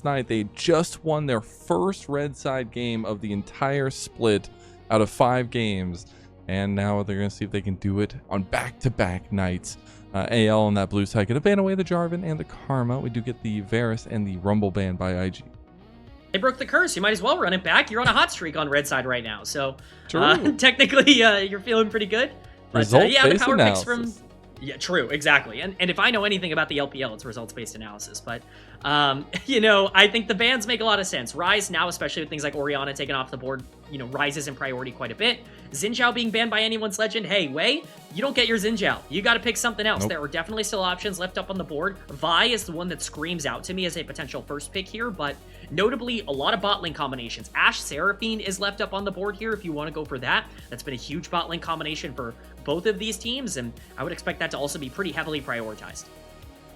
last night. They just won their first red side game of the entire split out of 5 games. And now they're going to see if they can do it on back-to-back nights. AL on that blue side going to ban away the Jarvan and the Karma. We do get the Varus and the Rumble ban by IG. They broke the curse. You might as well run it back. You're on a hot streak on red side right now. So True. technically, you're feeling pretty good. But, yeah, the power picks from... Yeah, true, exactly. And if I know anything about the LPL, it's results-based analysis. But, you know, I think the bans make a lot of sense. Ryze now, especially with things like Orianna taken off the board, you know, Ryze is in priority quite a bit. Xin Zhao being banned by anyone's legend. Hey, Jwei, you don't get your Xin Zhao. You got to pick something else. Nope. There are definitely still options left up on the board. Vi is the one that screams out to me as a potential first pick here, but notably, a lot of bot lane combinations. Ashe Seraphine is left up on the board here if you want to go for that. That's been a huge bot lane combination for both of these teams, and I would expect that to also be pretty heavily prioritized.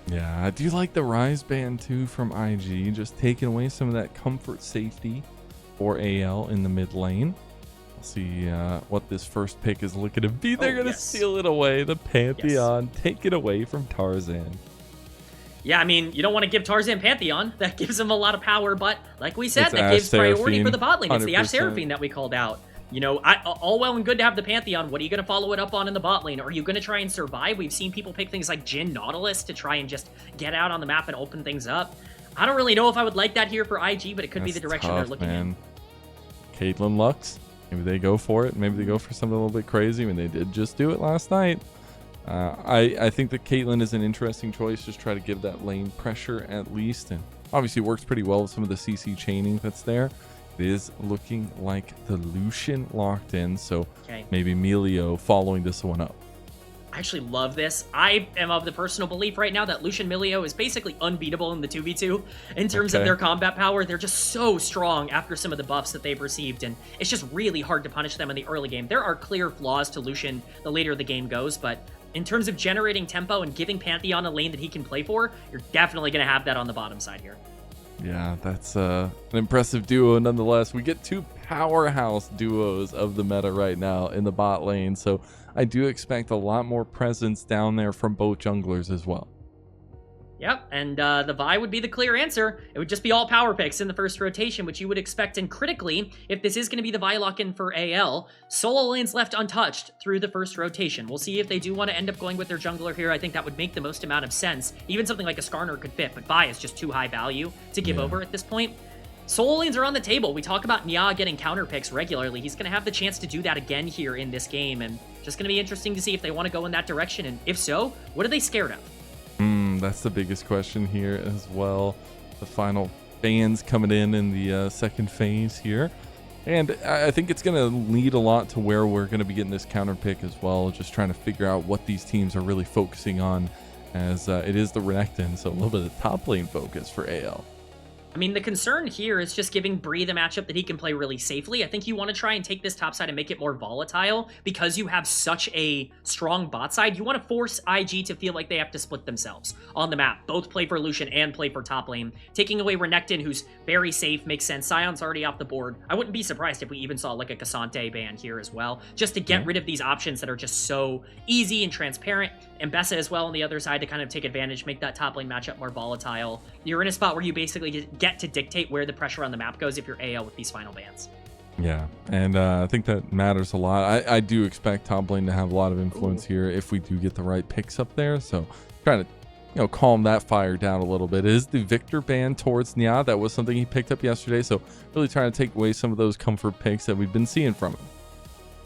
Yeah, I do like the Ryze ban too from IG, just taking away some of that comfort safety for AL in the mid lane. We'll see what this first pick is looking to be. They're going to steal it away. The Pantheon, take it away from Tarzan. Yeah, I mean, you don't want to give Tarzan Pantheon. That gives him a lot of power, but like we said, that gives priority for the bot lane. It's the Ashe Seraphine that we called out. You know, all well and good to have the Pantheon. What are you going to follow it up on in the bot lane? Are you going to try and survive? We've seen people pick things like Jhin Nautilus to try and just get out on the map and open things up. I don't really know if I would like that here for IG, but it could be the direction they're looking in. Caitlyn Lux, maybe they go for it. Maybe they go for something a little bit crazy. I mean, they did just do it last night. I think that Caitlyn is an interesting choice. Just try to give that lane pressure at least. And obviously it works pretty well with some of the CC chaining that's there. It is looking like the Lucian locked in, so maybe Milio following this one up. I actually love this. I am of the personal belief right now that Lucian Milio is basically unbeatable in the 2v2 in terms of their combat power. They're just so strong after some of the buffs that they've received, and it's just really hard to punish them in the early game. There are clear flaws to Lucian the later the game goes, but in terms of generating tempo and giving Pantheon a lane that he can play for, you're definitely going to have that on the bottom side here. Yeah, that's an impressive duo nonetheless. We get 2 powerhouse duos of the meta right now in the bot lane, so I do expect a lot more presence down there from both junglers as well. Yep, and the Vi would be the clear answer. It would just be all power picks in the first rotation, which you would expect. And critically, if this is going to be the Vi lock-in for AL, solo lanes left untouched through the first rotation. We'll see if they do want to end up going with their jungler here. I think that would make the most amount of sense. Even something like a Skarner could fit, but Vi is just too high value to give over at this point. Solo lanes are on the table. We talk about Nya getting counter picks regularly. He's going to have the chance to do that again here in this game, and just going to be interesting to see if they want to go in that direction. And if so, what are they scared of? That's the biggest question here as well. The final bans coming in the second phase here. And I think it's going to lead a lot to where we're going to be getting this counter pick as well. Just trying to figure out what these teams are really focusing on, as it is the Renekton. So a little bit of top lane focus for AL. I mean, the concern here is just giving Bree the matchup that he can play really safely. I think you want to try and take this top side and make it more volatile because you have such a strong bot side. You want to force IG to feel like they have to split themselves on the map, both play for Lucian and play for top lane. Taking away Renekton, who's very safe, makes sense. Sion's already off the board. I wouldn't be surprised if we even saw like a Cassante ban here as well, just to get rid of these options that are just so easy and transparent. And Bessa as well on the other side to kind of take advantage, make that top lane matchup more volatile. You're in a spot where you basically just get to dictate where the pressure on the map goes if you're AL with these final bans. Yeah, and I think that matters a lot. I do expect top lane to have a lot of influence here if we do get the right picks up there. So trying to, calm that fire down a little bit. It is the Victor ban towards Nya. That was something he picked up yesterday. So really trying to take away some of those comfort picks that we've been seeing from him.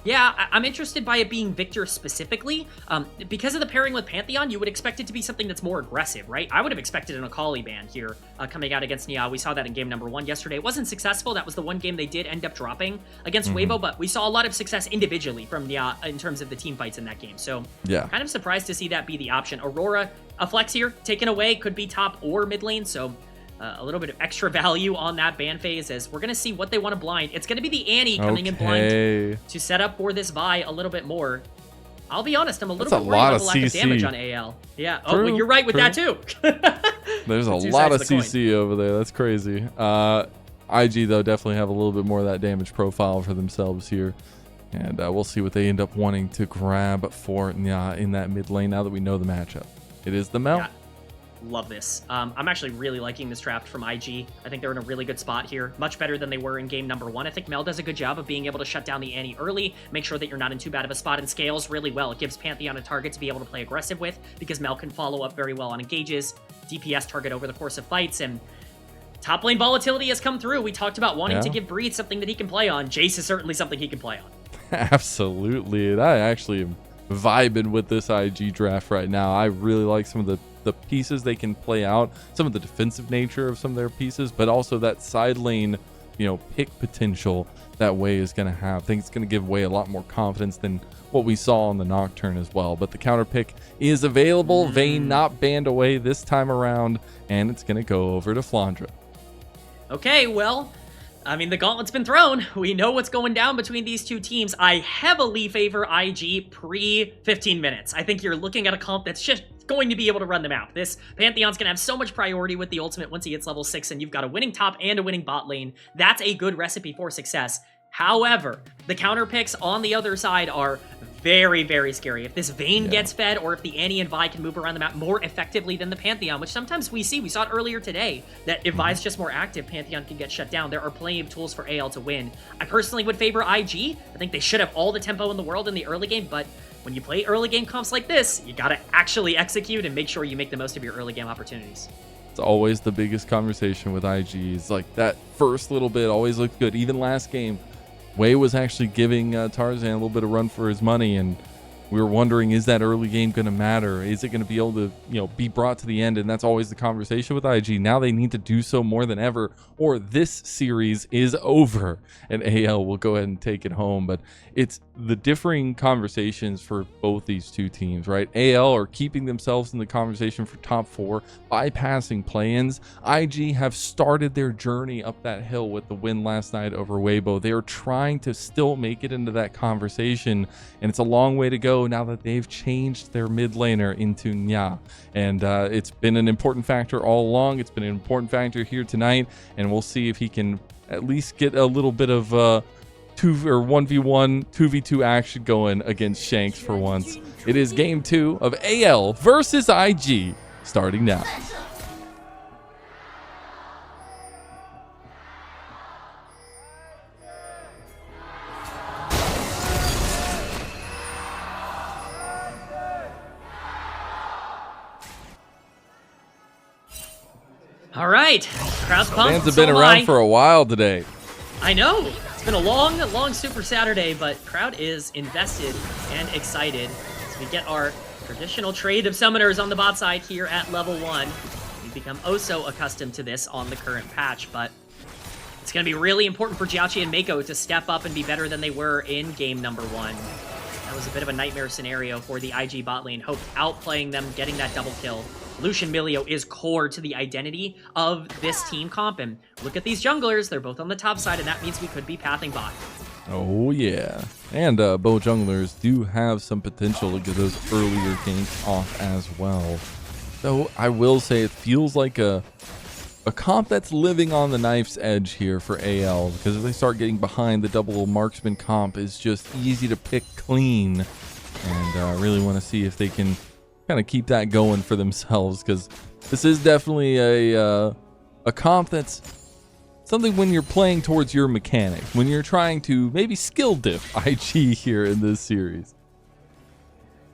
Yeah, I'm interested by it being Victor specifically. Because of the pairing with Pantheon, you would expect it to be something that's more aggressive, right? I would have expected an Akali ban here coming out against Nya. We saw that in game number 1 yesterday. It wasn't successful. That was the one game they did end up dropping against Weibo, but we saw a lot of success individually from Nya in terms of the team fights in that game. So kind of surprised to see that be the option. Aurora, a flex here, taken away, could be top or mid lane, so a little bit of extra value on that ban phase as we're going to see what they want to blind. It's going to be the Annie coming in blind to set up for this Vi a little bit more. I'll be honest, I'm a little bit worried about the lack of damage on AL. Yeah, well, you're right with that too. There's a lot of CC over there. That's crazy. IG, though, definitely have a little bit more of that damage profile for themselves here. And we'll see what they end up wanting to grab for Nya in that mid lane now that we know the matchup. It is the Mel. Love this. I'm actually really liking this draft from IG. I think they're in a really good spot here. Much better than they were in game number 1. I think Mel does a good job of being able to shut down the Annie early, make sure that you're not in too bad of a spot, and scales really well. It gives Pantheon a target to be able to play aggressive with, because Mel can follow up very well on engages, DPS target over the course of fights, and top lane volatility has come through. We talked about wanting to give Breed something that he can play on. Jace is certainly something he can play on. Absolutely. And I actually am vibing with this IG draft right now. I really like some of the pieces they can play out, some of the defensive nature of some of their pieces, but also that side lane, pick potential that Jwei is going to have. I think it's going to give Jwei a lot more confidence than what we saw on the Nocturne as well. But the counter pick is available. Vayne not banned away this time around, and it's going to go over to Flandre. Okay, well, I mean, the gauntlet's been thrown. We know what's going down between these two teams. I heavily favor IG pre-15 minutes. I think you're looking at a comp that's just going to be able to run them out. This Pantheon's going to have so much priority with the ultimate once he hits level 6, and you've got a winning top and a winning bot lane. That's a good recipe for success. However, the counter picks on the other side are very, very scary. If this Vayne gets fed, or if the Annie and Vi can move around the map more effectively than the Pantheon, which sometimes we see. We saw it earlier today, that if Vi's just more active, Pantheon can get shut down. There are plenty of tools for AL to win. I personally would favor IG. I think they should have all the tempo in the world in the early game, but when you play early game comps like this, you gotta actually execute and make sure you make the most of your early game opportunities. It's always the biggest conversation with IGs. Like, that first little bit always looked good. Even last game, Jwei was actually giving Tarzan a little bit of run for his money, and we were wondering, is that early game going to matter? Is it going to be able to, be brought to the end? And that's always the conversation with IG. Now they need to do so more than ever, or this series is over, and AL will go ahead and take it home. But it's the differing conversations for both these two teams, right? AL are keeping themselves in the conversation for top 4, bypassing play-ins. IG have started their journey up that hill with the win last night over Weibo. They are trying to still make it into that conversation, and it's a long way to go now that they've changed their mid laner into Nya. And it's been an important factor all along. It's been an important factor here tonight, and we'll see if he can at least get a little bit of 1v1, 2v2 action going against Shanks for once. It is game 2 of AL versus IG starting now. All right, crowd's pumped. Fans have been around for a while today. I know. It's been a long Super Saturday, but crowd is invested and excited as we get our traditional trade of summoners on the bot side here at level 1. We've become oh so accustomed to this on the current patch, but it's going to be really important for Jiaoqi and Mako to step up and be better than they were in game number 1. That was a bit of a nightmare scenario for the IG bot lane. Hope outplaying them, getting that double kill. Lucian Milio is core to the identity of this team comp, and look at these junglers. They're both on the top side, and that means we could be pathing bot. Oh yeah, and both junglers do have some potential to get those earlier games off as well. Though I will say it feels like a comp that's living on the knife's edge here for AL, because if they start getting behind, the double marksman comp is just easy to pick clean, and I really want to see if they can kind of keep that going for themselves, because this is definitely a comp that's something when you're playing towards your mechanic, when you're trying to maybe skill diff IG here in this series.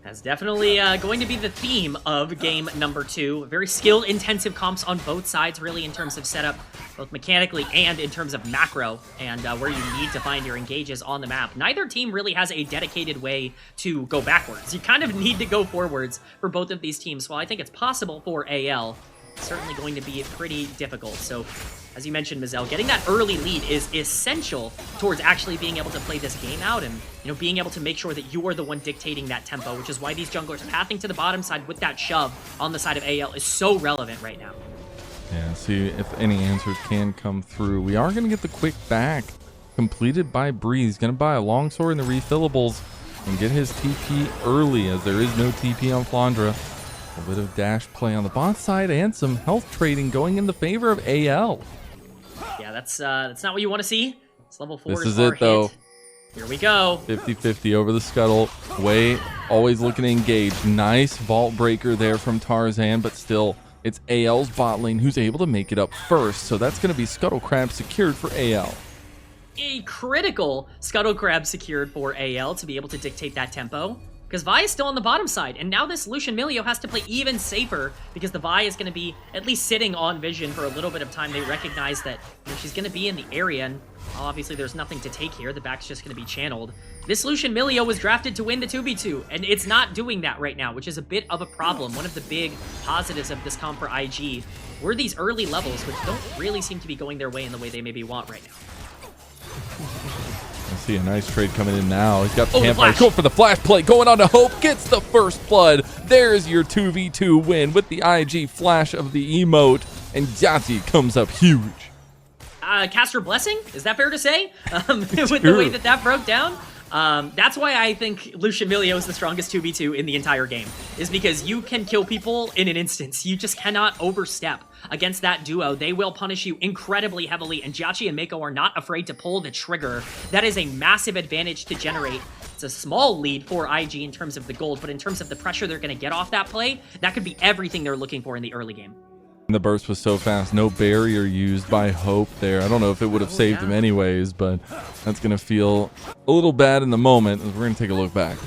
That's definitely going to be the theme of game number 2. Very skill-intensive comps on both sides, really, in terms of setup, both mechanically and in terms of macro, and where you need to find your engages on the map. Neither team really has a dedicated way to go backwards. You kind of need to go forwards for both of these teams. While I think it's possible for AL, it's certainly going to be pretty difficult. So, as you mentioned, Mazel, getting that early lead is essential towards actually being able to play this game out and, being able to make sure that you are the one dictating that tempo, which is why these junglers pathing to the bottom side with that shove on the side of AL is so relevant right now. Yeah, see if any answers can come through. We are going to get the quick back completed by Breeze. Going to buy a longsword and the refillables and get his TP early, as there is no TP on Flandre. A bit of dash play on the bot side and some health trading going in the favor of AL. Yeah, that's not what you want to see. It's level 4. This is it, though. Here we go. 50-50 over the scuttle. Jwei always looking to engage. Nice vault breaker there from Tarzan, but still It's AL's bot lane who's able to make it up first, so that's going to be Scuttle Crab secured for AL. A critical Scuttle Crab secured for AL to be able to dictate that tempo, because Vi is still on the bottom side, and now this Lucian Milio has to play even safer because the Vi is going to be at least sitting on Vision for a little bit of time. They recognize that she's going to be in the area, and obviously there's nothing to take here. The back's just going to be channeled. This Lucian Milio was drafted to win the 2v2, and it's not doing that right now, which is a bit of a problem. One of the big positives of this comp for IG were these early levels, which don't really seem to be going their way in the way they maybe want right now. I see a nice trade coming in now. He's got the the campfire. flash. Go for the flash play. Going on to Hope. Gets the first blood. There's your 2v2 win with the IG flash of the emote. And Jati comes up huge. Caster Blessing? Is that fair to say? With the way that broke down? That's why I think Lucian Milio is the strongest 2v2 in the entire game, is because you can kill people in an instance. You just cannot overstep against that duo. They will punish you incredibly heavily, and Jwei and Mako are not afraid to pull the trigger. That is a massive advantage to generate. It's a small lead for IG in terms of the gold, but in terms of the pressure they're going to get off that play, that could be everything they're looking for in the early game. The burst was so fast. No barrier used by Hope there. I don't know if it would have saved him anyways, but that's going to feel a little bad in the moment. We're going to take a look back.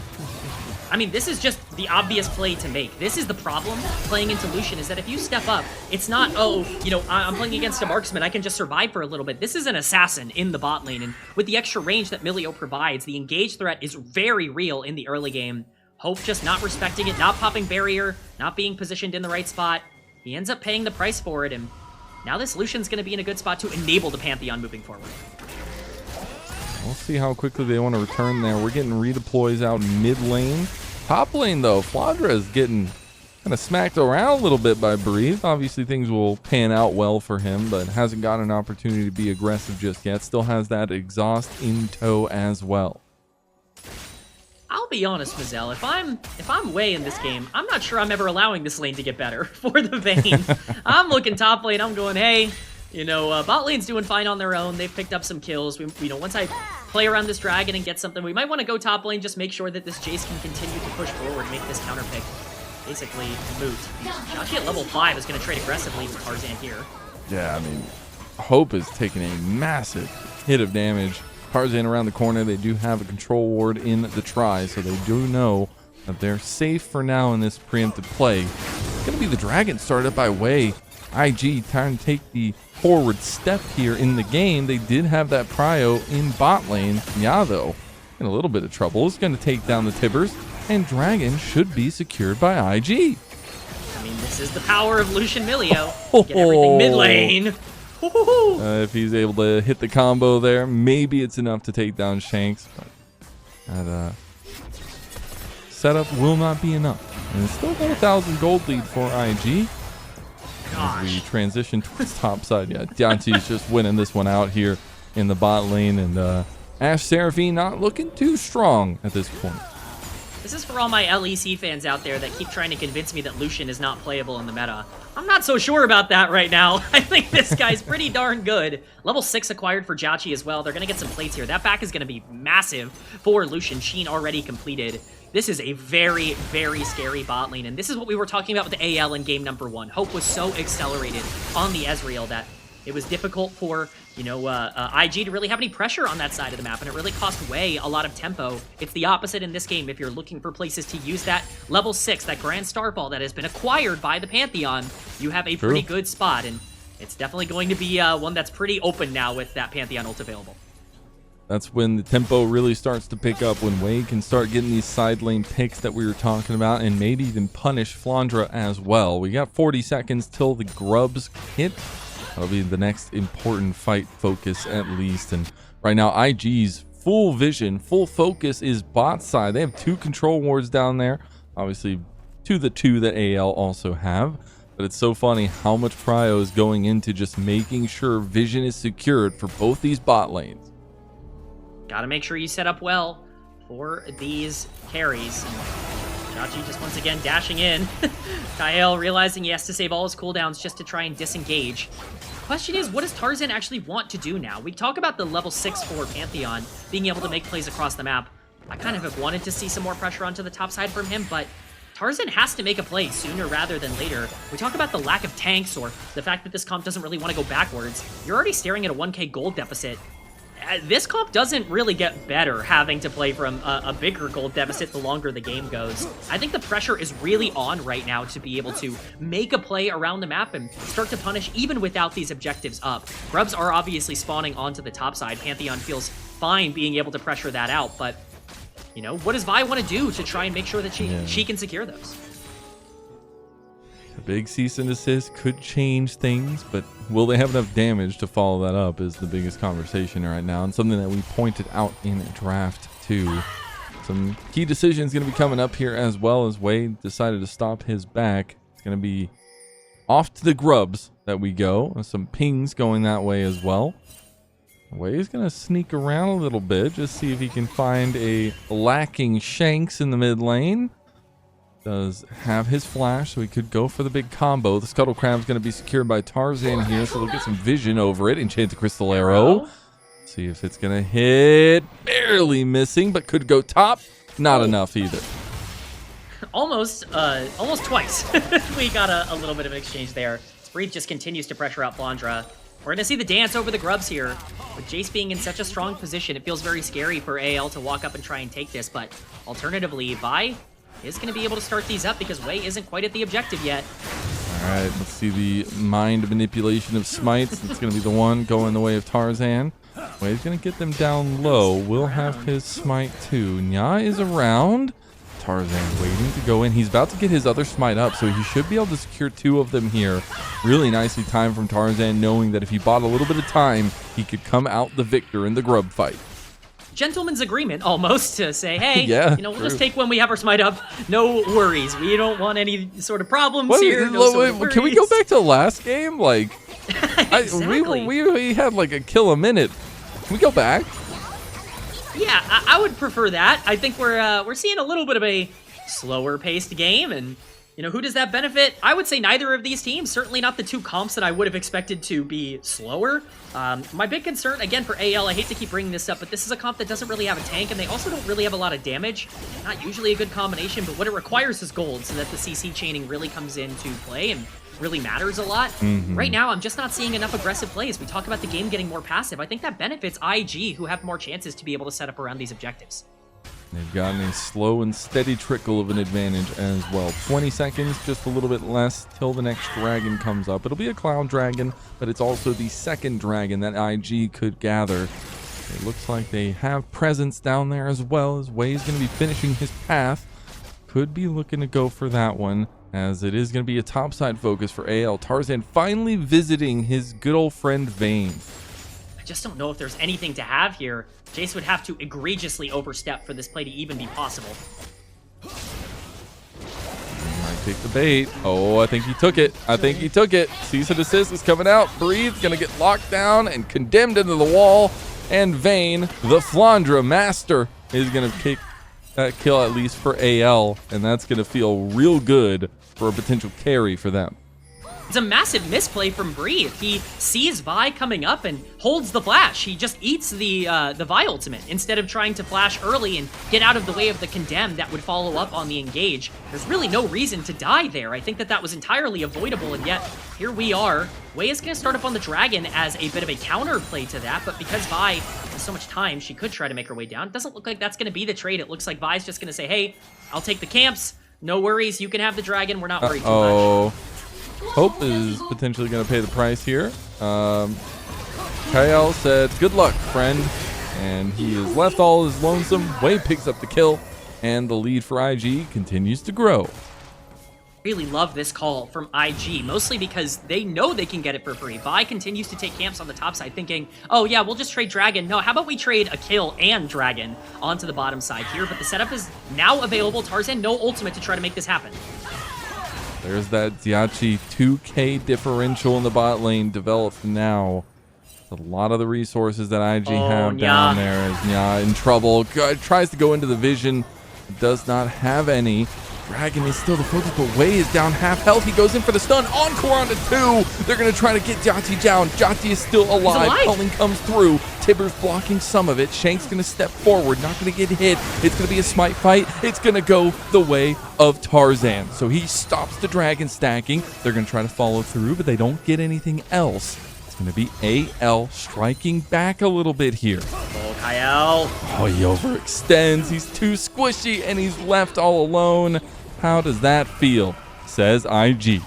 I mean, this is just the obvious play to make. This is the problem playing into Lucian, is that if you step up, it's not, oh, you know, I'm playing against a marksman, I can just survive for a little bit. This is an assassin in the bot lane, and with the extra range that Milio provides, the engage threat is very real in the early game. Hope just not respecting it, not popping barrier, not being positioned in the right spot. He ends up paying the price for it, and now this Lucian's going to be in a good spot to enable the Pantheon moving forward. We'll see how quickly they want to return there. We're getting redeploys out mid lane. Top lane, though, Flandre is getting kind of smacked around a little bit by Breathe. Obviously, things will pan out well for him, but hasn't got an opportunity to be aggressive just yet. Still has that exhaust in tow as well. I'll be honest, Mazel, if I'm Jwei in this game, I'm not sure I'm ever allowing this lane to get better for the Vayne. I'm looking top lane, I'm going, hey, you know, bot lane's doing fine on their own. They've picked up some kills. You know, once I play around this dragon and get something, we might want to go top lane, just make sure that this Jace can continue to push forward and make this counter pick basically moot. Jwei at level 5 is going to trade aggressively with Tarzan here. Yeah, I mean, Hope is taking a massive hit of damage. Tarzan around the corner. They do have a control ward in the try, so they do know that they're safe for now in this preemptive play. It's going to be the dragon started by Jwei. IG trying to take the forward step here in the game. They did have that prio in bot lane. Yeah, though, in a little bit of trouble. It's going to take down the Tibbers, and dragon should be secured by IG. I mean, this is the power of Lucian Milio. Get everything mid lane. If he's able to hit the combo there, maybe it's enough to take down Shanks. But that setup will not be enough. And it's still got 1,000 gold lead for IG. As we transition towards top side. Yeah, Deontay's just winning this one out here in the bot lane. And Ash Seraphine not looking too strong at this point. This is for all my LEC fans out there that keep trying to convince me that Lucian is not playable in the meta. I'm not so sure about that right now. I think this guy's pretty darn good. Level 6 acquired for Jwei as well. They're going to get some plates here. That back is going to be massive for Lucian. Sheen already completed. This is a very, very scary bot lane, and this is what we were talking about with the AL in game number 1. Hope was so accelerated on the Ezreal that it was difficult for, you know, IG to really have any pressure on that side of the map, and it really cost Jwei a lot of tempo. It's the opposite in this game. If you're looking for places to use that level 6, that Grand Starfall that has been acquired by the Pantheon, you have a pretty good spot, and it's definitely going to be one that's pretty open now with that Pantheon ult available. That's when the tempo really starts to pick up, when Jwei can start getting these side lane picks that we were talking about, and maybe even punish Flandre as well. We got 40 seconds till the grubs hit. That'll be the next important fight focus at least. And right now, IG's full vision, full focus is bot side. They have 2 control wards down there, obviously to the 2 that AL also have. But it's so funny how much prio is going into just making sure vision is secured for both these bot lanes. Gotta make sure you set up well for these carries. Jwei just once again dashing in. Kael realizing he has to save all his cooldowns just to try and disengage. The question is, what does Tarzan actually want to do now? We talk about the level 6 for Pantheon being able to make plays across the map. I kind of have wanted to see some more pressure onto the top side from him, but Tarzan has to make a play sooner rather than later. We talk about the lack of tanks or the fact that this comp doesn't really want to go backwards. You're already staring at a 1k gold deficit. This comp doesn't really get better having to play from a bigger gold deficit the longer the game goes. I think the pressure is really on right now to be able to make a play around the map and start to punish even without these objectives up. Grubs are obviously spawning onto the top side. Pantheon feels fine being able to pressure that out, but you know, what does Vi want to do to try and make sure that she can secure those? A big cease and desist could change things, but will they have enough damage to follow that up is the biggest conversation right now, and something that we pointed out in draft 2. Some key decisions going to be coming up here as well, as Jwei decided to stop his back. It's going to be off to the grubs that we go. Some pings going that way as well. Jwei's going to sneak around a little bit, just see if he can find a lacking Shanks in the mid lane. Does have his flash, so he could go for the big combo. The Scuttle Crab's going to be secured by Tarzan here, so they'll get some vision over it. Enchanted Crystal Arrow. See if it's going to hit. Barely missing, but could go top. Not enough either. Almost twice. We got a little bit of an exchange there. Breathe just continues to pressure out Flandre. We're going to see the dance over the grubs here. With Jace being in such a strong position, it feels very scary for AL to walk up and try and take this, but alternatively, Vi is going to be able to start these up because Jwei isn't quite at the objective yet. All right, let's see the mind manipulation of smites. It's going to be the one going the way of Tarzan. Jwei's going to get them down low. Will have his smite too. Nya is around. Tarzan waiting to go in. He's about to get his other smite up, so he should be able to secure 2 of them here. Really nicely timed from Tarzan, knowing that if he bought a little bit of time, he could come out the victor in the grub fight. Gentleman's agreement almost to say, hey, yeah, you know, we'll just take when we have our smite up. No worries. We don't want any sort of problems here. No sort of worries. Can we go back to the last game? Like, exactly. we had like a kill a minute. Can we go back? Yeah, I would prefer that. I think we're seeing a little bit of a slower paced game, and you know, who does that benefit? I would say neither of these teams. Certainly not the 2 comps that I would have expected to be slower. My big concern, again, for AL, I hate to keep bringing this up, but this is a comp that doesn't really have a tank, and they also don't really have a lot of damage. Not usually a good combination, but what it requires is gold, so that the CC chaining really comes into play and really matters a lot. Right now, I'm just not seeing enough aggressive plays. We talk about the game getting more passive. I think that benefits IG, who have more chances to be able to set up around these objectives. They've gotten a slow and steady trickle of an advantage as well. 20 seconds, just a little bit less till the next dragon comes up. It'll be a cloud dragon, but it's also the second dragon that IG could gather. It looks like they have presence down there as well, as Jwei's going to be finishing his path. Could be looking to go for that one, as it is going to be a topside focus for AL. Tarzan finally visiting his good old friend Vayne. I just don't know if there's anything to have here. Jace would have to egregiously overstep for this play to even be possible. Might take the bait. Oh, I think he took it. I think he took it. Cease and desist is coming out. Breathe, gonna get locked down and condemned into the wall. And Vayne, the Flandre master, is gonna kick that kill at least for AL. And that's gonna feel real good for a potential carry for them. It's a massive misplay from Breathe. He sees Vi coming up and holds the flash. He just eats the Vi ultimate instead of trying to flash early and get out of the way of the condemn that would follow up on the engage. There's really no reason to die there. I think that was entirely avoidable, and yet here we are. Jwei is going to start up on the dragon as a bit of a counterplay to that, but because Vi has so much time, she could try to make her way down. It doesn't look like that's going to be the trade. It looks like Vi's just going to say, hey, I'll take the camps. No worries. You can have the dragon. We're not worried too much. Hope is potentially going to pay the price here. Kael said, good luck, friend. And he is left all his lonesome. Jwei picks up the kill, and the lead for IG continues to grow. Really love this call from IG, mostly because they know they can get it for free. Vi continues to take camps on the top side, thinking, oh yeah, we'll just trade dragon. No, how about we trade a kill and dragon onto the bottom side here? But the setup is now available. Tarzan, no ultimate to try to make this happen. There's that Xiachi 2k differential in the bot lane developed now. A lot of the resources that IG have down there is Nya in trouble. Tries to go into the vision, does not have any. Dragon is still the focus, but Jwei is down half health. He goes in for the stun. Encore onto 2. They're going to try to get Jwei down. Jwei is still alive. Culling comes through. Tibbers blocking some of it. Shanks going to step forward. Not going to get hit. It's going to be a smite fight. It's going to go the way of Tarzan. So he stops the dragon stacking. They're going to try to follow through, but they don't get anything else. It's going to be AL striking back a little bit here. Oh, Kael. Oh, he overextends. He's too squishy, and he's left all alone. How does that feel? Says IG.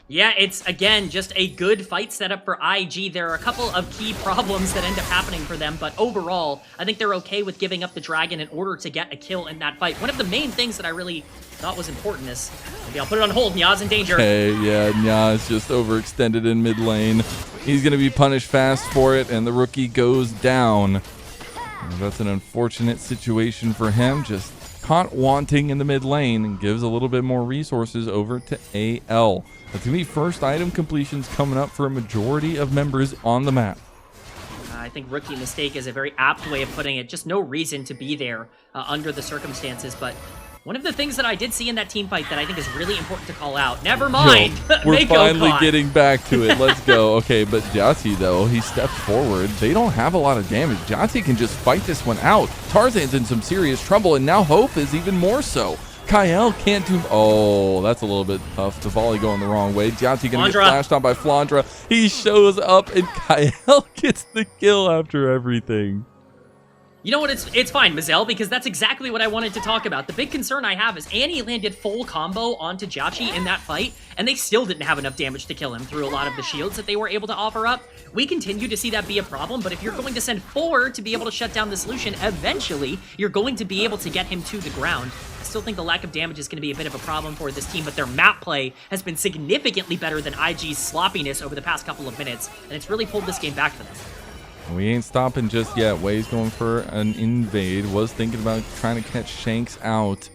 Yeah, it's, again, just a good fight setup for IG. There are a couple of key problems that end up happening for them, but overall, I think they're okay with giving up the dragon in order to get a kill in that fight. One of the main things that I really thought was important is, maybe I'll put it on hold, Nya's in danger. Hey, yeah, Nya is just overextended in mid lane. He's going to be punished fast for it, and the rookie goes down. And that's an unfortunate situation for him, just caught wanting in the mid lane, and gives a little bit more resources over to AL. That's going to be first item completions coming up for a majority of members on the map. I think rookie mistake is a very apt way of putting it. Just no reason to be there under the circumstances, but one of the things that I did see in that team fight that I think is really important to call out. Never mind. We're finally getting back to it. Let's go. Okay, but Jwei, though, he steps forward. They don't have a lot of damage. Jwei can just fight this one out. Tarzan's in some serious trouble, and now Hope is even more so. Kael can't do... Oh, that's a little bit tough. The volley going the wrong way. Jwei going to get flashed on by Flandre. He shows up, and Kael gets the kill after everything. You know what, it's fine, Mazel, because that's exactly what I wanted to talk about. The big concern I have is Annie landed full combo onto Jwei in that fight, and they still didn't have enough damage to kill him through a lot of the shields that they were able to offer up. We continue to see that be a problem, but if you're going to send 4 to be able to shut down this Lucian, eventually you're going to be able to get him to the ground. I still think the lack of damage is going to be a bit of a problem for this team, but their map play has been significantly better than IG's sloppiness over the past couple of minutes, and it's really pulled this game back for them. We ain't stopping just yet. Jwei's going for an invade. Was thinking about trying to catch Shanks out.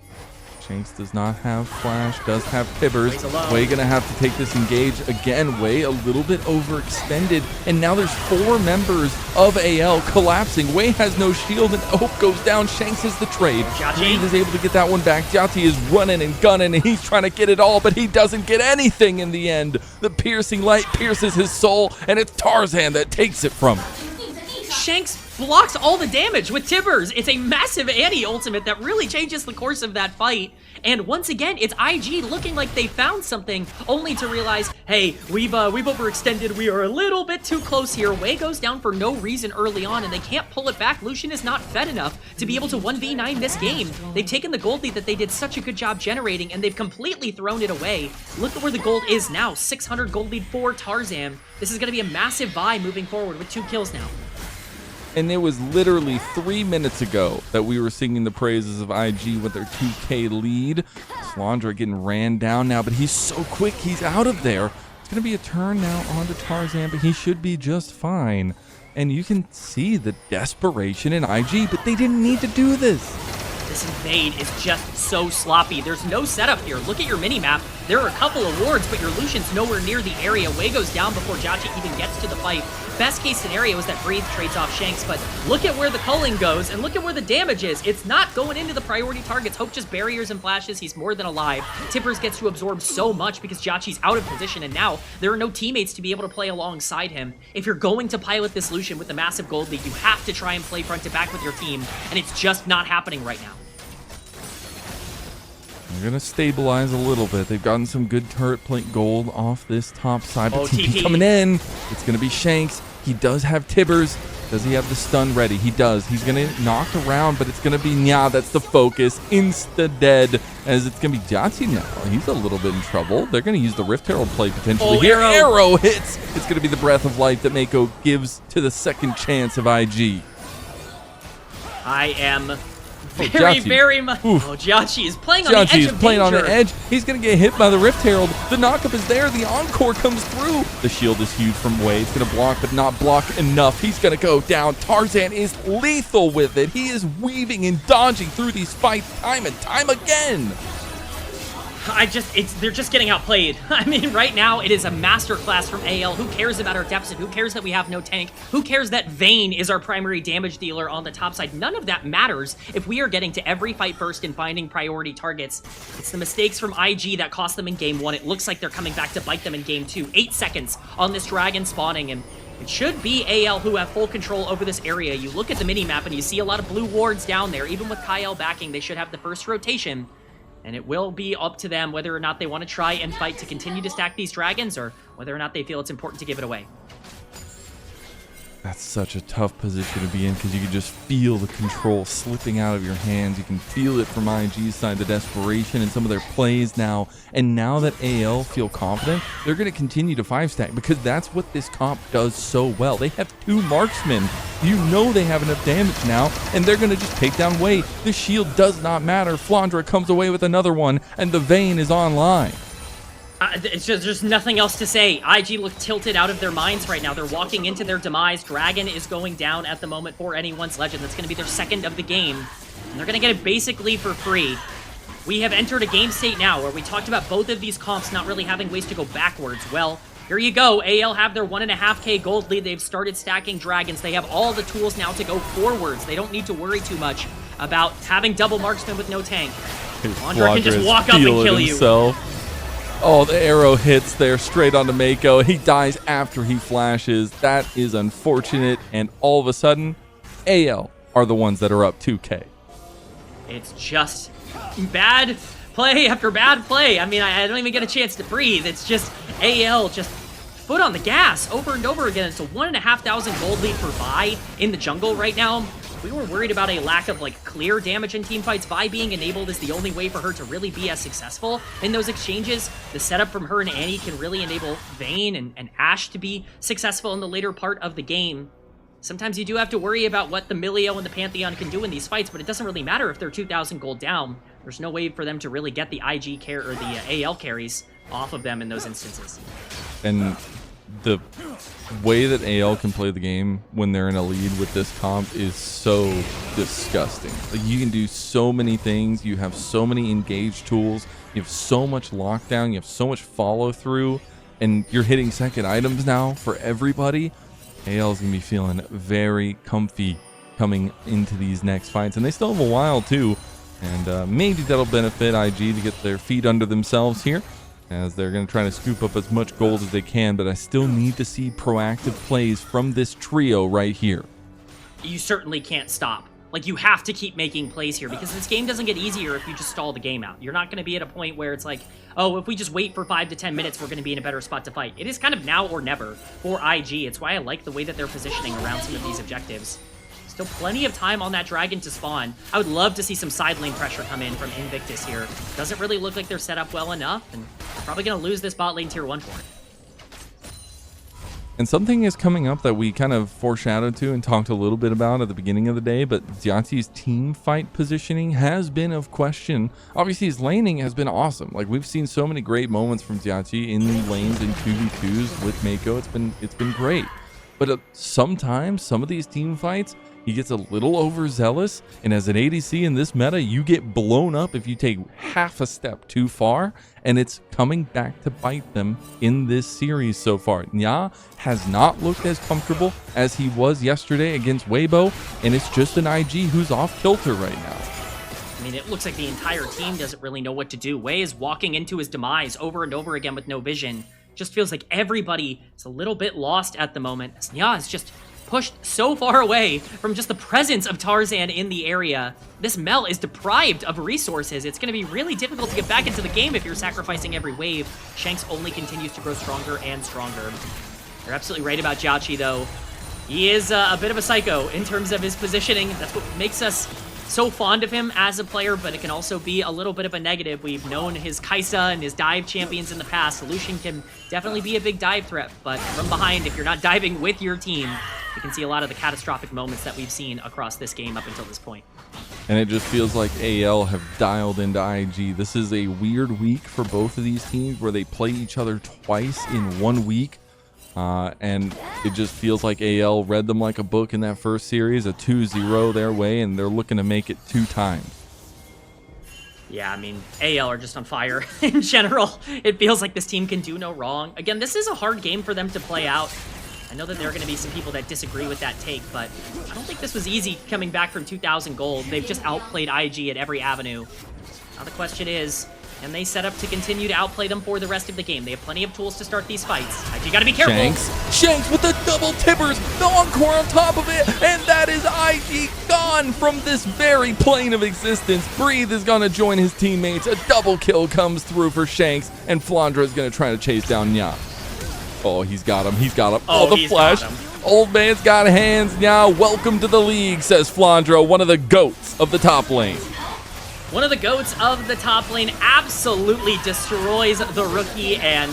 Shanks does not have flash, does have Tibbers. Jwei gonna have to take this engage again. Jwei a little bit overextended, and now there's 4 members of AL collapsing. Jwei has no shield, and Hope goes down. Shanks is the trade. Jwei is able to get that one back. Jwei is running and gunning, and he's trying to get it all, but he doesn't get anything in the end. The piercing light pierces his soul, and it's Tarzan that takes it from him. Shanks blocks all the damage with Tibbers. It's a massive anti-ultimate that really changes the course of that fight. And once again, it's IG looking like they found something, only to realize, hey, we've overextended. We are a little bit too close here. Jwei goes down for no reason early on, and they can't pull it back. Lucian is not fed enough to be able to 1v9 this game. They've taken the gold lead that they did such a good job generating, and they've completely thrown it away. Look at where the gold is now. 600 gold lead for Tarzan. This is going to be a massive buy moving forward with 2 kills now. And it was literally 3 minutes ago that we were singing the praises of IG with their 2K lead. Flandre getting ran down now, but he's so quick, he's out of there. It's going to be a turn now onto Tarzan, but he should be just fine. And you can see the desperation in IG, but they didn't need to do this. This invade is just so sloppy. There's no setup here. Look at your mini-map. There are a couple of wards, but your Lucian's nowhere near the area. Jwei goes down before Jwei even gets to the fight. Best case scenario is that Breathe trades off Shanks, but look at where the culling goes, and look at where the damage is. It's not going into the priority targets. Hope just barriers and flashes. He's more than alive. Tibbers gets to absorb so much because Jwei's out of position, and now there are no teammates to be able to play alongside him. If you're going to pilot this Lucian with the massive gold lead, you have to try and play front to back with your team, and it's just not happening right now. They're going to stabilize a little bit. They've gotten some good turret plate gold off this top side. But TP coming in. It's going to be Shanks. He does have Tibbers. Does he have the stun ready? He does. He's going to knock around, but it's going to be Nya. That's the focus. Insta-dead. As it's going to be Jwei now. He's a little bit in trouble. They're going to use the Rift Herald play potentially. Oh, here, arrow hits. It's going to be the Breath of Life that Mako gives to the second chance of IG. I am... very much. Oh, Jwei is playing on the edge of playing danger. on the edge. He's going to get hit by the Rift Herald. The knockup is there. The Encore comes through. The shield is huge from Jwei. It's going to block, but not block enough. He's going to go down. Tarzan is lethal with it. He is weaving and dodging through these fights time and time again. They're just getting outplayed. I mean, right now it is a masterclass from AL. Who cares about our deficit? Who cares that we have no tank? Who cares that Vayne is our primary damage dealer on the top side? None of that matters if we are getting to every fight first and finding priority targets. It's the mistakes from IG that cost them in game 1. It looks like they're coming back to bite them in game 2. 8 seconds on this dragon spawning, and it should be AL who have full control over this area. You look at the minimap and you see a lot of blue wards down there. Even with Kael backing, they should have the first rotation. And it will be up to them whether or not they want to try and fight to continue to stack these dragons, or whether or not they feel it's important to give it away. That's such a tough position to be in, because you can just feel the control slipping out of your hands. You can feel it from IG's side, the desperation in some of their plays now. And now that AL feel confident, they're going to continue to 5-stack, because that's what this comp does so well. They have 2 marksmen. You know they have enough damage now, and they're going to just take down Jwei. The shield does not matter. Flandre comes away with another one, and the Vayne is online. It's just, there's nothing else to say. IG look tilted out of their minds right now. They're walking into their demise. Dragon is going down at the moment for anyone's legend. That's going to be their second of the game. And they're going to get it basically for free. We have entered a game state now where we talked about both of these comps not really having ways to go backwards. Well, here you go. AL have their 1.5k gold lead. They've started stacking dragons. They have all the tools now to go forwards. They don't need to worry too much about having double marksman with no tank. Flandre can just walk up and kill you. Oh, the arrow hits there straight onto Mako. He dies after he flashes. That is unfortunate. And all of a sudden, AL are the ones that are up 2k. It's just bad play after bad play. I mean, I don't even get a chance to breathe. It's just AL just foot on the gas over and over again. It's a 1,500 gold lead for Vi in the jungle right now. We were worried about a lack of clear damage in team fights. Vi being enabled is the only way for her to really be as successful in those exchanges. The setup from her and Annie can really enable Vayne and Ashe to be successful in the later part of the game. Sometimes you do have to worry about what the Milio and the Pantheon can do in these fights, but it doesn't really matter if they're 2,000 gold down. There's no way for them to really get the IG care or the AL carries off of them in those instances. And the way that AL can play the game when they're in a lead with this comp is so disgusting. You can do so many things. You have so many engaged tools. You have so much lockdown. You have so much follow through, and you're hitting second items now for everybody. AL is going to be feeling very comfy coming into these next fights, and they still have a while too. And maybe that'll benefit IG to get their feet under themselves here, as they're going to try to scoop up as much gold as they can, but I still need to see proactive plays from this trio right here. You certainly can't stop. You have to keep making plays here, because this game doesn't get easier if you just stall the game out. You're not going to be at a point where it's oh, if we just wait for 5 to 10 minutes, we're going to be in a better spot to fight. It is kind of now or never for IG. It's why I like the way that they're positioning around some of these objectives. Still plenty of time on that dragon to spawn. I would love to see some side lane pressure come in from Invictus here. Doesn't really look like they're set up well enough, and they're probably going to lose this bot lane tier 1 for it. And something is coming up that we kind of foreshadowed to and talked a little bit about at the beginning of the day, but Xiaoti's team fight positioning has been of question. Obviously, his laning has been awesome. We've seen so many great moments from Xiaoti in lanes in 2v2s with Mako. It's been great. But sometimes, some of these team fights, he gets a little overzealous, and as an ADC in this meta, you get blown up if you take half a step too far, and it's coming back to bite them in this series so far. Nya has not looked as comfortable as he was yesterday against Weibo, and it's just an IG who's off kilter right now. I mean, it looks like the entire team doesn't really know what to do. Jwei is walking into his demise over and over again with no vision. Just feels like everybody is a little bit lost at the moment, as Nya is just pushed so far away from just the presence of Tarzan in the area. This Mel is deprived of resources. It's going to be really difficult to get back into the game if you're sacrificing every wave. Shanks only continues to grow stronger and stronger. You're absolutely right about Jiachi, though. He is a bit of a psycho in terms of his positioning. That's what makes us so fond of him as a player, but it can also be a little bit of a negative. We've known his Kaisa and his dive champions in the past. Lucian can definitely be a big dive threat, but from behind, if you're not diving with your team, you can see a lot of the catastrophic moments that we've seen across this game up until this point. And it just feels like AL have dialed into IG. This is a weird week for both of these teams where they play each other twice in 1 week. And it just feels like AL read them like a book in that first series, a 2-0 their way, and they're looking to make it 2 times. Yeah, I mean, AL are just on fire in general. It feels like this team can do no wrong. Again, this is a hard game for them to play out. I know that there are going to be some people that disagree with that take, but I don't think this was easy coming back from 2,000 gold. They've just outplayed IG at every avenue. Now the question is, can they set up to continue to outplay them for the rest of the game? They have plenty of tools to start these fights. IG gotta be careful. Shanks with the double tippers, the encore on top of it, and that is IG gone from this very plane of existence. Breathe is gonna join his teammates. A double kill comes through for Shanks, and Flandre is gonna try to chase down Nya. Oh, he's got him. Oh, the flash. Old man's got hands now. Welcome to the league, says Flandre, one of the GOATs of the top lane. One of the GOATs of the top lane absolutely destroys the rookie, and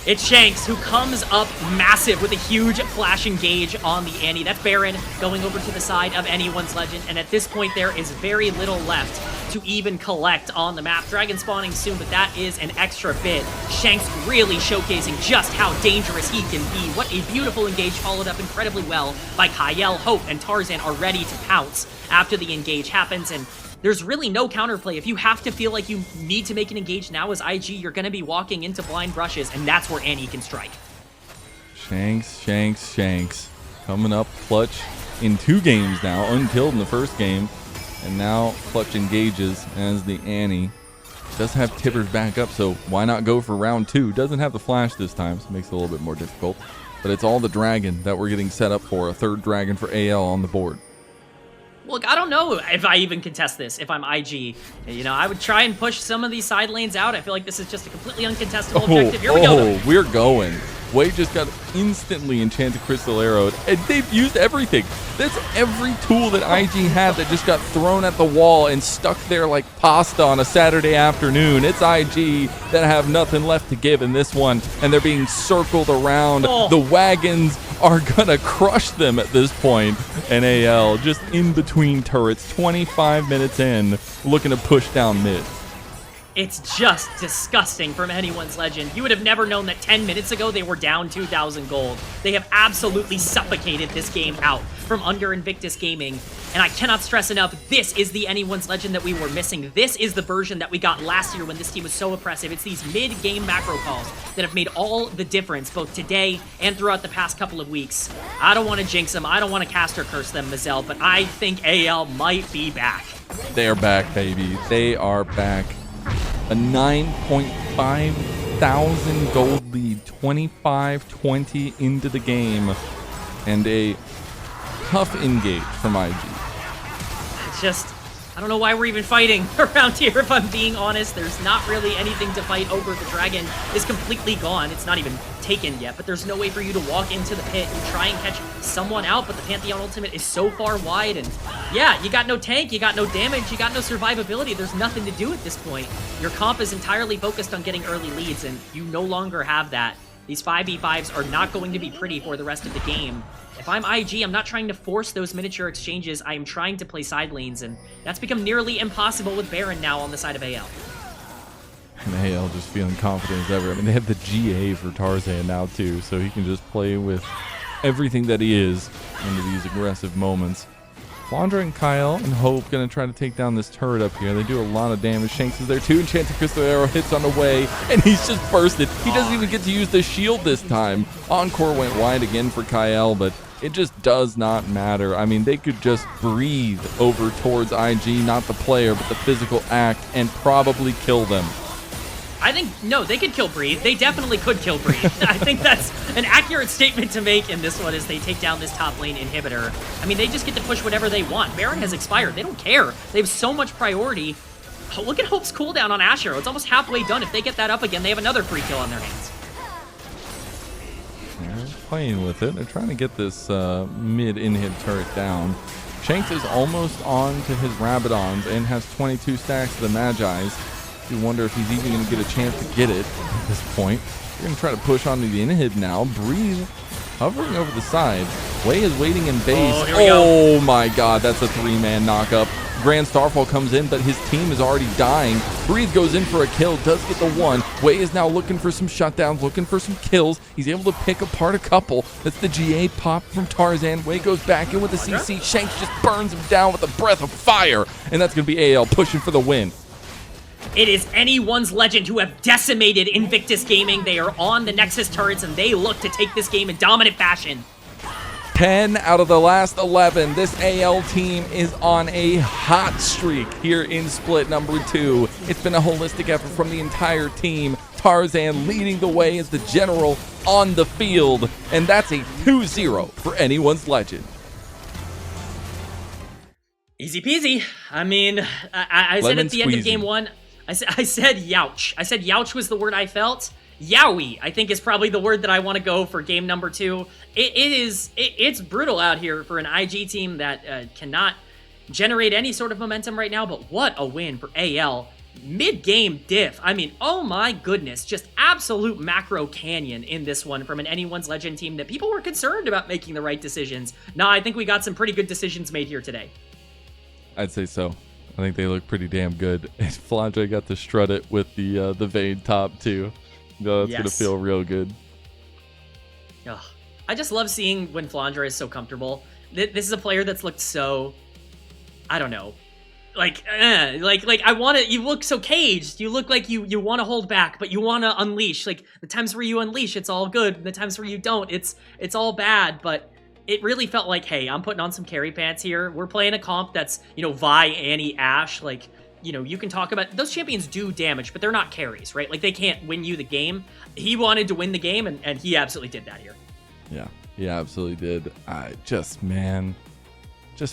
it's Shanks who comes up massive with a huge flash engage on the Annie. That's Baron going over to the side of anyone's legend, and at this point there is very little left to even collect on the map. Dragon spawning soon, but that is an extra bit. Shanks really showcasing just how dangerous he can be. What a beautiful engage, followed up incredibly well by Kael. Hope and Tarzan are ready to pounce after the engage happens, and there's really no counterplay. If you have to feel like you need to make an engage now as IG, you're going to be walking into blind brushes, and that's where Annie can strike. Shanks. Coming up clutch in 2 games now, unkilled in the first game, and now clutch engages as the Annie. Does have tippers back up, so why not go for round 2? Doesn't have the flash this time, so it makes it a little bit more difficult. But it's all the dragon that we're getting set up for, a 3rd dragon for AL on the board. Look, I don't know if I even contest this if I'm IG. You know, I would try and push some of these side lanes out. I feel like this is just a completely uncontestable objective. Here we go, though. We're going. Jwei just got instantly enchanted crystal arrowed, and they've used everything. That's every tool that IG had that just got thrown at the wall and stuck there like pasta on a Saturday afternoon. It's IG that have nothing left to give in this one, and they're being circled around. The wagons are gonna crush them at this point, and AL just in between turrets, 25 minutes in, looking to push down mid. It's just disgusting from anyone's legend. You would have never known that 10 minutes ago they were down 2,000 gold. They have absolutely suffocated this game out from under Invictus Gaming. And I cannot stress enough, this is the anyone's legend that we were missing. This is the version that we got last year when this team was so oppressive. It's these mid-game macro calls that have made all the difference, both today and throughout the past couple of weeks. I don't want to jinx them. I don't want to cast or curse them, Mazel, but I think AL might be back. They're back, baby. They are back. A 9.5 thousand gold lead, 25-20 into the game, and a tough engage from IG. It's just, I don't know why we're even fighting around here, if I'm being honest. There's not really anything to fight over. The dragon is completely gone. It's not even taken yet, but there's no way for you to walk into the pit and try and catch someone out, but the Pantheon ultimate is so far wide, and yeah, you got no tank, you got no damage, you got no survivability. There's nothing to do at this point. Your comp is entirely focused on getting early leads, and you no longer have that. These 5v5s are not going to be pretty for the rest of the game. If I'm IG, I'm not trying to force those miniature exchanges. I am trying to play side lanes, and that's become nearly impossible with Baron now on the side of AL. And AL just feeling confident as ever. I mean, they have the GA for Tarzan now, too, so he can just play with everything that he is into these aggressive moments. Flandre and Kael and Hope going to try to take down this turret up here. They do a lot of damage. Shanks is there, too. Enchanted Crystal Arrow hits on the way, and he's just bursted. He doesn't even get to use the shield this time. Encore went wide again for Kael, but it just does not matter. I mean, they could just breathe over towards IG, not the player, but the physical act, and probably kill them. I think, no, they could kill Breathe. They definitely could kill Breathe. I think that's an accurate statement to make in this one as they take down this top lane inhibitor. I mean, they just get to push whatever they want. Baron has expired. They don't care. They have so much priority. Oh, look at Hope's cooldown on Ash Arrow. It's almost halfway done. If they get that up again, they have another free kill on their hands. They're playing with it. They're trying to get this mid-inhib turret down. Shanks is almost on to his Rabadons and has 22 stacks of the Magi's. You wonder if he's even going to get a chance to get it at this point. They're going to try to push onto the inhib now. Breeze hovering over the side. Jwei is waiting in base. Oh my god, that's a 3-man knockup. Grand Starfall comes in, but his team is already dying. Breeze goes in for a kill, does get the one. Jwei is now looking for some shutdowns, looking for some kills. He's able to pick apart a couple. That's the GA pop from Tarzan. Jwei goes back in with the CC. Shanks just burns him down with a breath of fire. And that's going to be AL pushing for the win. It is anyone's legend who have decimated Invictus Gaming. They are on the Nexus turrets, and they look to take this game in dominant fashion. 10 out of the last 11. This AL team is on a hot streak here in split number 2. It's been a holistic effort from the entire team. Tarzan leading the way as the general on the field, and that's a 2-0 for anyone's legend. Easy peasy. I mean, I said at the end of game 1, I said youch. I said youch was the word I felt. Yowie, I think, is probably the word that I want to go for game number 2. It's brutal out here for an IG team that cannot generate any sort of momentum right now, but what a win for AL. Mid-game diff. I mean, oh my goodness, just absolute macro canyon in this one from an anyone's legend team that people were concerned about making the right decisions. Nah, I think we got some pretty good decisions made here today. I'd say so. I think they look pretty damn good. And Flandre got to strut it with the vein top too. No, it's gonna feel real good. Ugh. I just love seeing when Flandre is so comfortable. This is a player that's looked so, I don't know, like I want to. You look so caged. You look like you want to hold back, but you want to unleash. Like the times where you unleash, it's all good. The times where you don't, it's all bad. But it really felt like, hey, I'm putting on some carry pants here. We're playing a comp that's, Vi, Annie, Ashe, like. You can talk about those champions do damage, but they're not carries, right? Like they can't win you the game. He wanted to win the game, and he absolutely did that here. Yeah, he absolutely did. Just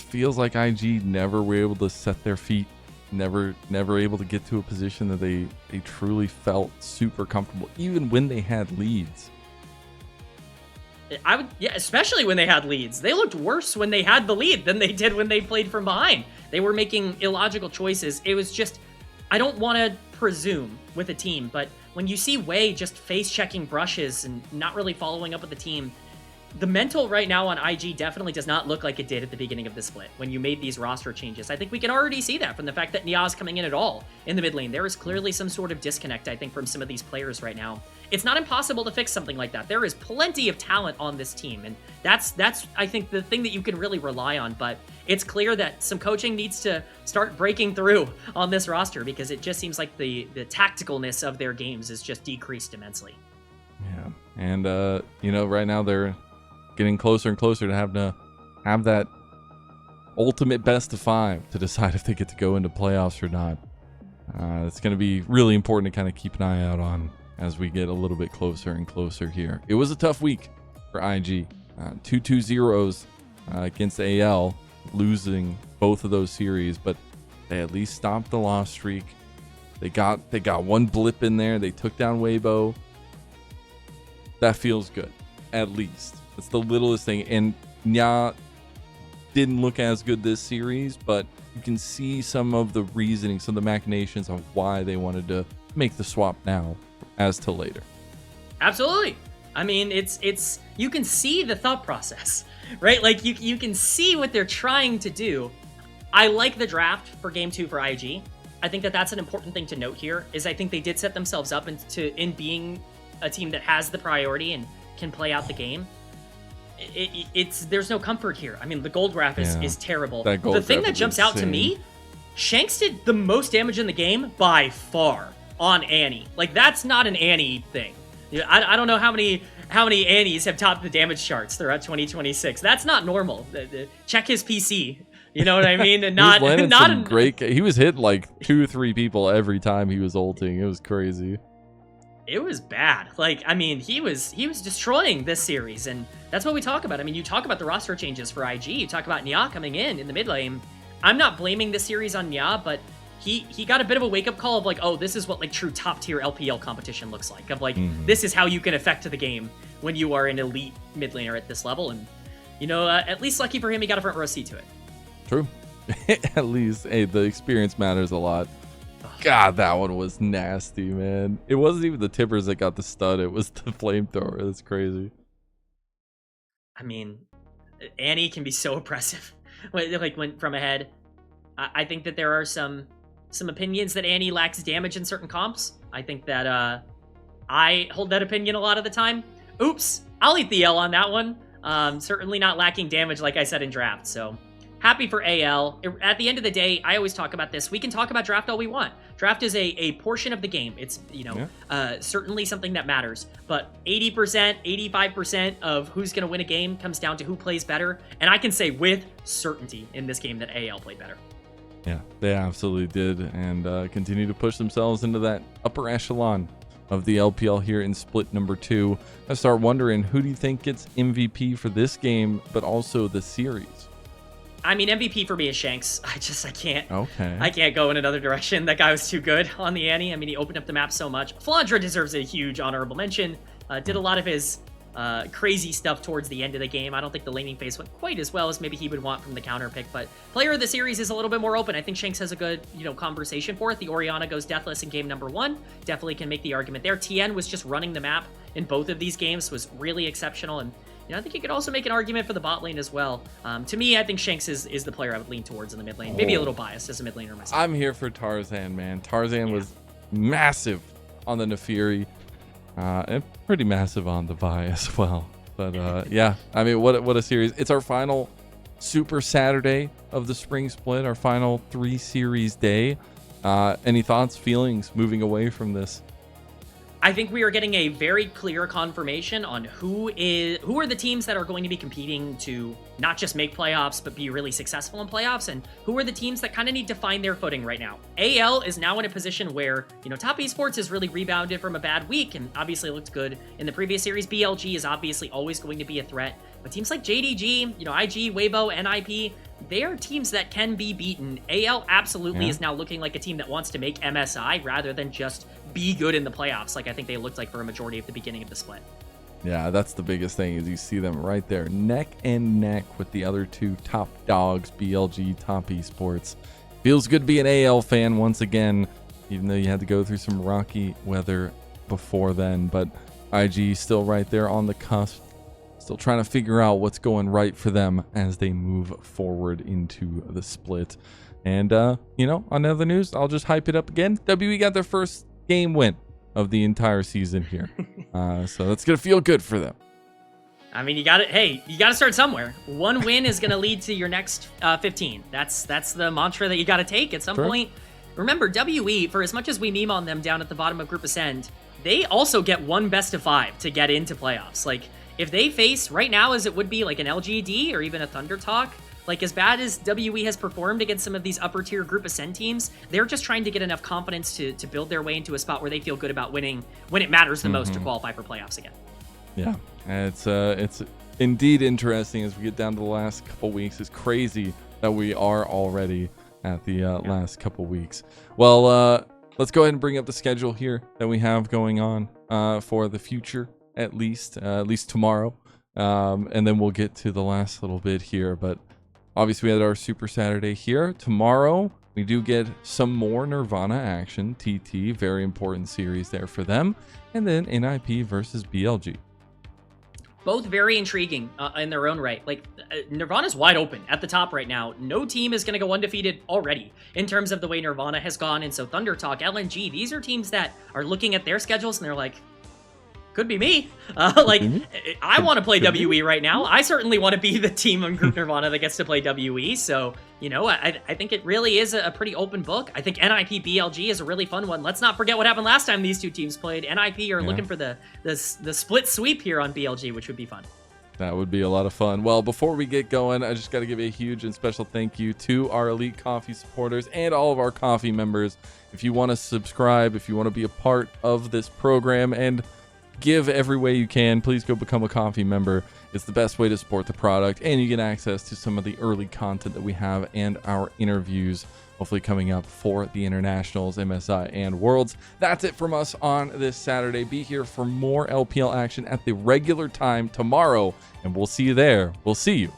feels like IG never were able to set their feet, never able to get to a position that they truly felt super comfortable, even when they had leads. Especially when they had leads. They looked worse when they had the lead than they did when they played from behind. They were making illogical choices. It was just, I don't want to presume with a team, but when you see Jwei just face-checking brushes and not really following up with the team, the mental right now on IG definitely does not look like it did at the beginning of the split when you made these roster changes. I think we can already see that from the fact that Nia's coming in at all in the mid lane. There is clearly some sort of disconnect, I think, from some of these players right now. It's not impossible to fix something like that. There is plenty of talent on this team, and that's I think, the thing that you can really rely on, but it's clear that some coaching needs to start breaking through on this roster because it just seems like the tacticalness of their games is just decreased immensely. Yeah, and, right now they're getting closer and closer to having to have that ultimate best of 5 to decide if they get to go into playoffs or not. It's going to be really important to kind of keep an eye out on as we get a little bit closer and closer here. It was a tough week for IG. 2-2-0s against AL, losing both of those series, but they at least stopped the loss streak. They got one blip in there. They took down Weibo. That feels good, at least. It's the littlest thing. And Nya didn't look as good this series, but you can see some of the reasoning, some of the machinations on why they wanted to make the swap now as to later. Absolutely. I mean, it's you can see the thought process, right? Like you can see what they're trying to do. I like the draft for game 2 for IG. I think that that's an important thing to note here, is I think they did set themselves up in being a team that has the priority and can play out the game. There's no comfort here. I mean, the gold graph is terrible. The thing that jumps out to me, Shanks did the most damage in the game by far on Annie. Like, that's not an Annie thing. I don't know how many Annies have topped the damage charts throughout 2026. That's not normal. Check his PC. You know what I mean? And he was hit like 2 or 3 people every time he was ulting. It was crazy. It was bad. Like, I mean, he was destroying this series, and that's what we talk about. I mean, you talk about the roster changes for IG. You talk about Nya coming in the mid lane. I'm not blaming this series on Nya, but he got a bit of a wake-up call of like, oh, this is what like true top-tier LPL competition looks like. Of like, this is how you can affect the game when you are an elite mid laner at this level. And, at least lucky for him, he got a front row seat to it. True. At least, hey, the experience matters a lot. God, that one was nasty, man. It wasn't even the tippers that got the stud. It was the flamethrower. That's crazy. I mean, Annie can be so oppressive. When from ahead. I think that there are some opinions that Annie lacks damage in certain comps. I think that I hold that opinion a lot of the time. Oops, I'll eat the L on that one. Certainly not lacking damage, like I said in draft. So happy for AL. At the end of the day, I always talk about this. We can talk about draft all we want. Draft is a portion of the game. It's, certainly something that matters. But 80%, 85% of who's going to win a game comes down to who plays better. And I can say with certainty in this game that AL played better. Yeah, they absolutely did, and continue to push themselves into that upper echelon of the LPL here in split number 2. I start wondering, who do you think gets MVP for this game, but also the series? I mean, MVP for me is Shanks. I can't. Okay. I can't go in another direction. That guy was too good on the Annie. I mean, he opened up the map so much. Flandre deserves a huge honorable mention. Did a lot of his crazy stuff towards the end of the game. I don't think the laning phase went quite as well as maybe he would want from the counter pick, but player of the series is a little bit more open. I think Shanks has a good, conversation for it. The Orianna goes deathless in game number 1. Definitely can make the argument there. TN was just running the map in both of these games, was really exceptional, and I think you could also make an argument for the bot lane as well. To me, I think Shanks is the player I would lean towards in the mid lane. Maybe a little biased as a mid laner myself. I'm here for Tarzan, man. Tarzan was massive on the Nefiri, and pretty massive on the Vi as well. But yeah, I mean, what a series. It's our final Super Saturday of the spring split, our final 3-series day. Any thoughts, feelings moving away from this? I think we are getting a very clear confirmation on who are the teams that are going to be competing to not just make playoffs, but be really successful in playoffs, and who are the teams that kind of need to find their footing right now. AL is now in a position where, Top Esports has really rebounded from a bad week and obviously looked good in the previous series. BLG is obviously always going to be a threat, but teams like JDG, IG, Weibo, NIP, they are teams that can be beaten. AL absolutely is now looking like a team that wants to make MSI rather than just be good in the playoffs like I think they looked like for a majority of the beginning of the split. Yeah, that's the biggest thing, is you see them right there neck and neck with the other two top dogs, BLG, Top Esports. Feels good to be an AL fan once again, even though you had to go through some rocky weather before then. But IG still right there on the cusp, still trying to figure out what's going right for them as they move forward into the split. And, on other news, I'll just hype it up again. WE got their first game win of the entire season here. So that's going to feel good for them. I mean, you got to start somewhere. One win is going to lead to your next 15. That's the mantra that you got to take at some point. Remember, WE, for as much as we meme on them down at the bottom of Group Ascend, they also get one best of 5 to get into playoffs. Like, if they face, right now as it would be like an LGD or even a Thunder Talk, like as bad as WE has performed against some of these upper tier Group Ascend teams, they're just trying to get enough confidence to build their way into a spot where they feel good about winning when it matters the most to qualify for playoffs again. Yeah, it's indeed interesting as we get down to the last couple weeks. It's crazy that we are already at the last couple weeks. Well, let's go ahead and bring up the schedule here that we have going on for the future, at least tomorrow, and then we'll get to the last little bit here. But obviously, we had our Super Saturday here. Tomorrow, we do get some more Nirvana action. TT, very important series there for them. And then NIP versus BLG. Both very intriguing in their own right. Like, Nirvana's wide open at the top right now. No team is going to go undefeated already in terms of the way Nirvana has gone. And so Thunder Talk, LNG, these are teams that are looking at their schedules and they're like, could be me. I want to play WE right now. I certainly want to be the team on Group Nirvana that gets to play WE. So, I think it really is a pretty open book. I think NIP BLG is a really fun one. Let's not forget what happened last time these two teams played. NIP are looking for the split sweep here on BLG, which would be fun. That would be a lot of fun. Well, before we get going, I just got to give a huge and special thank you to our Elite Coffee supporters and all of our coffee members. If you want to subscribe, if you want to be a part of this program and give every way you can, please go become a coffee member. It's the best way to support the product, and you get access to some of the early content that we have and our interviews hopefully coming up for the internationals, MSI, and Worlds. That's it from us on this Saturday. Be here for more LPL action at the regular time tomorrow, and we'll see you there. We'll see you